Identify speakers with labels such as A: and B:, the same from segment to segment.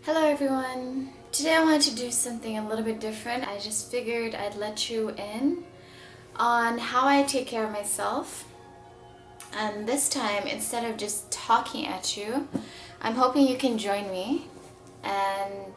A: Hello everyone! Today I wanted to do something a little bit different. I just figured I'd let you in on how I take care of myself. And this time, instead of just talking at you, I'm hoping you can join me and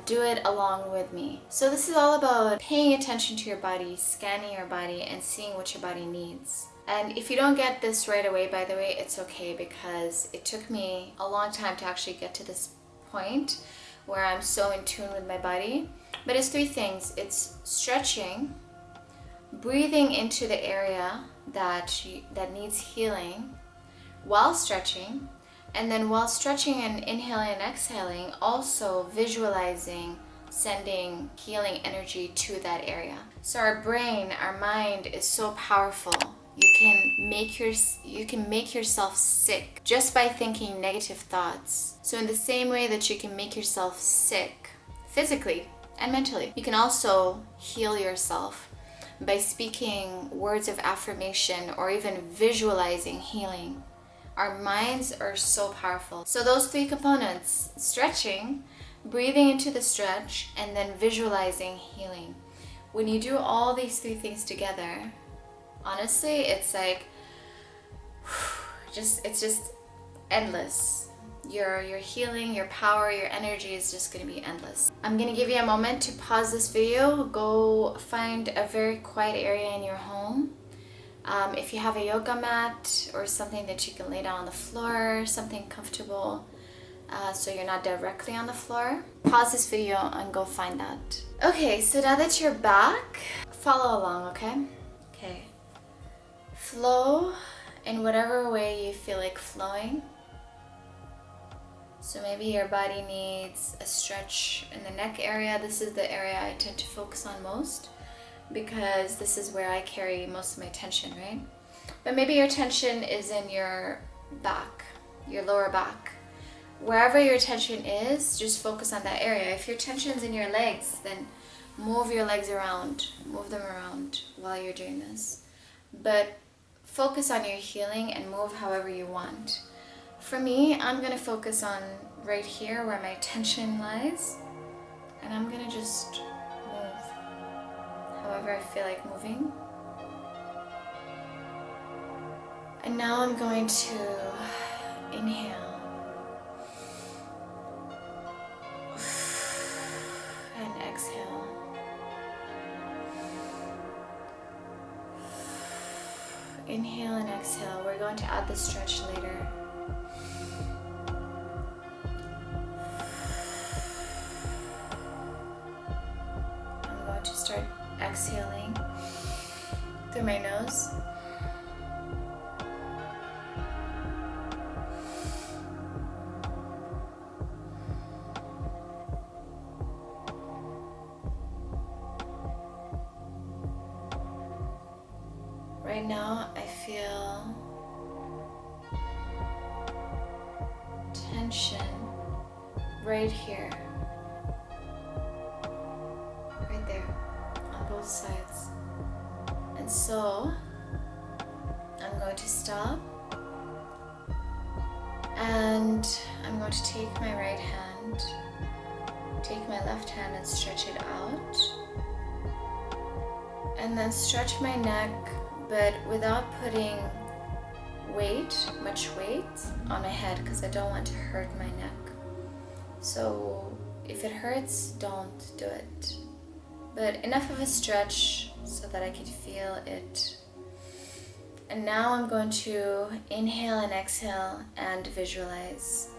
A: do it along with me. So this is all about paying attention to your body, scanning your body, and seeing what your body needs. And if you don't get this right away, by the way, it's okay, because it took me a long time to actually get to this point where I'm so in tune with my body. But it's three things. It's stretching, breathing into the area that needs healing while stretching, and then while stretching and inhaling and exhaling, also visualizing sending healing energy to that area. So our brain, our mind is so powerful. You can make yourself sick just by thinking negative thoughts. So in the same way that you can make yourself sick physically and mentally, you can also heal yourself by speaking words of affirmation or even visualizing healing. Our minds are so powerful. So those three components: stretching, breathing into the stretch, and then visualizing healing. When you do all these three things together, honestly, it's like it's just endless. Your healing, your power, your energy is just going to be endless. I'm going to give you a moment to pause this video. Go find a very quiet area in your home. If you have a yoga mat or something that you can lay down on the floor, something comfortable, so you're not directly on the floor, pause this video and go find that. Okay, so now that you're back, follow along, okay? Okay. Flow in whatever way you feel like flowing. So maybe your body needs a stretch in the neck area. This is the area I tend to focus on most, because this is where I carry most of my tension, right? But maybe your tension is in your back, your lower back. Wherever your tension is, just focus on that area. If your tension's in your legs, then move your legs around, move them around while you're doing this. But focus on your healing and move however you want. For me, I'm gonna focus on right here where my tension lies, and I'm gonna just move however I feel like moving. And now I'm going to inhale and exhale. Inhale and exhale. We're going to add the stretch later. I'm going to start exhaling through my nose. Right now, I feel tension right here, right there, on both sides. And so, I'm going to stop, and I'm going to take my right hand, take my left hand and stretch it out, and then stretch my neck, but without putting much weight on my head, because I don't want to hurt my neck. So if it hurts, don't do it. But enough of a stretch so that I can feel it. And now I'm going to inhale and exhale and visualize.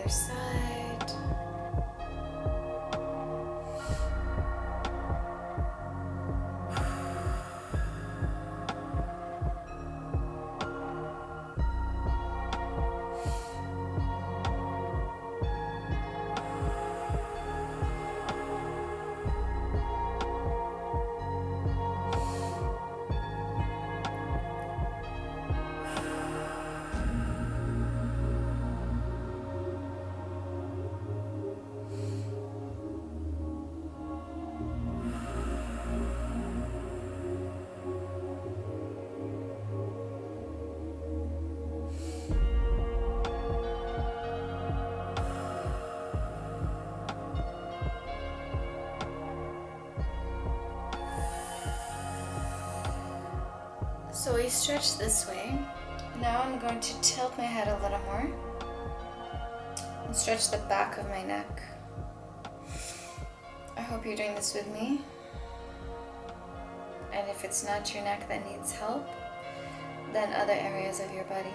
A: other side. So we stretch this way. Now I'm going to tilt my head a little more and stretch the back of my neck. I hope you're doing this with me. And if it's not your neck that needs help, then other areas of your body.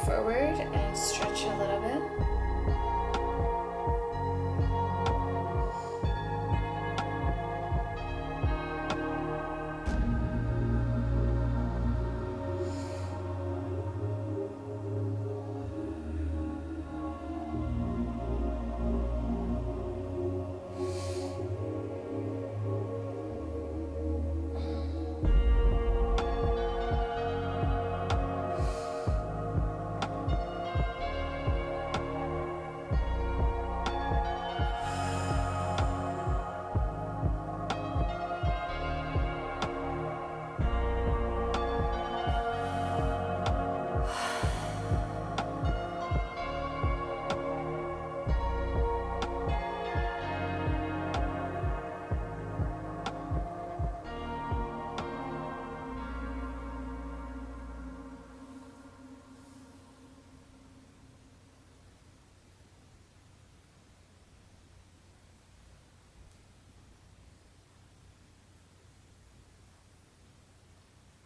A: Forward and stretch a little bit.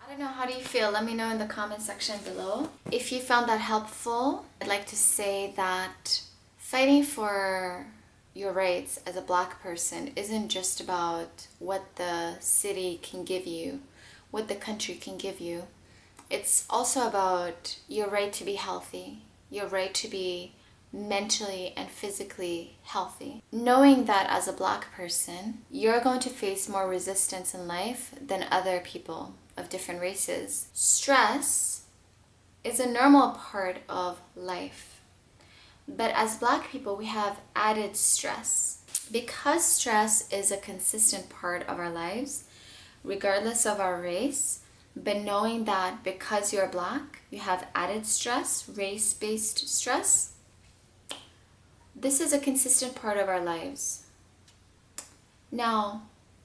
A: I don't know, how do you feel? Let me know in the comment section below. If you found that helpful, I'd like to say that fighting for your rights as a Black person isn't just about what the city can give you, what the country can give you. It's also about your right to be healthy, your right to be mentally and physically healthy. Knowing that as a Black person, you're going to face more resistance in life than other people of different races. Stress is a normal part of life. But as Black people, we have added stress. Because stress is a consistent part of our lives, regardless of our race, but knowing that because you're Black, you have added stress, race-based stress, this is a consistent part of our lives. Now,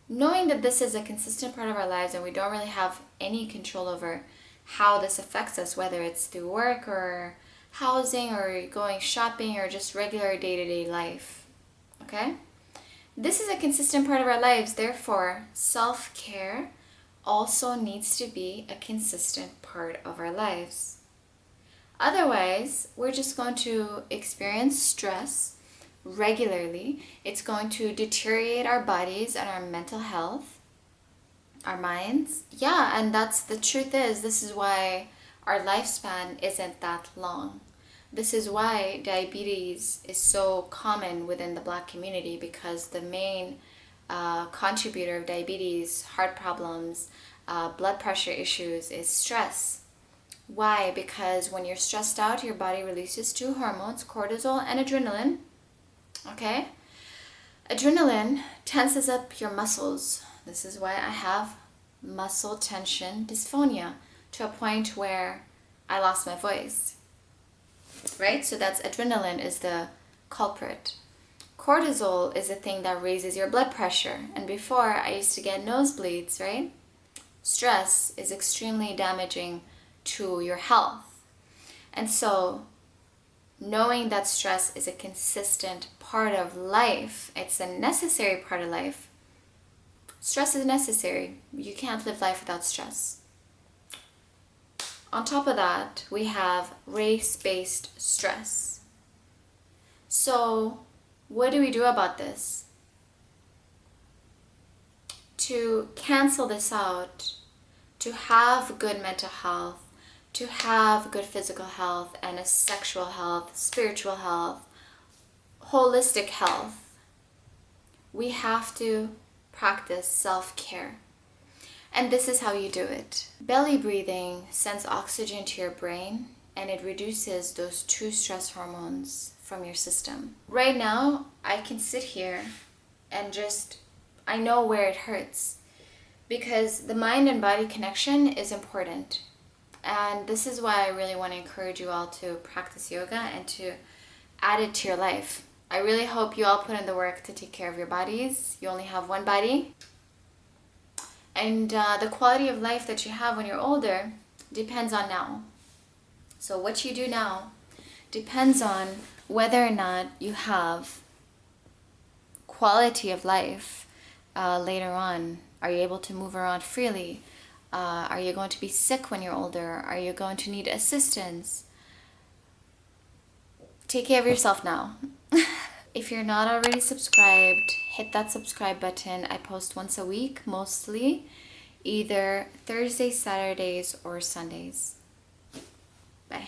A: knowing that this is a consistent part of our lives and we don't really have any control over how this affects us, whether it's through work or housing or going shopping or just regular day-to-day life, okay? This is a consistent part of our lives, therefore self-care also needs to be a consistent part of our lives. Otherwise, we're just going to experience stress regularly, it's going to deteriorate our bodies and our mental health, our minds. Yeah, and that's the truth is, this is why our lifespan isn't that long. This is why diabetes is so common within the Black community, because the main contributor of diabetes, heart problems, blood pressure issues is stress. Why? Because when you're stressed out, your body releases two hormones, cortisol and adrenaline. Okay? Adrenaline tenses up your muscles. This is why I have muscle tension dysphonia, to a point where I lost my voice. Right? So that's adrenaline is the culprit. Cortisol is the thing that raises your blood pressure. And before, I used to get nosebleeds, right? Stress is extremely damaging to your health. And so, knowing that stress is a consistent part of life, it's a necessary part of life. Stress is necessary. You can't live life without stress. On top of that, we have race-based stress. So, what do we do about this? To cancel this out, to have good mental health, to have good physical health and a sexual health, spiritual health, holistic health, we have to practice self-care. And this is how you do it. Belly breathing sends oxygen to your brain, and it reduces those two stress hormones from your system. Right now, I can sit here and I know where it hurts, because the mind and body connection is important. And this is why I really want to encourage you all to practice yoga and to add it to your life. I really hope you all put in the work to take care of your bodies. You only have one body. And the quality of life that you have when you're older depends on now. So what you do now depends on whether or not you have quality of life later on. Are you able to move around freely? Are you going to be sick when you're older? Are you going to need assistance? Take care of yourself now. If you're not already subscribed, hit that subscribe button. I post once a week, mostly, either Thursdays, Saturdays, or Sundays. Bye.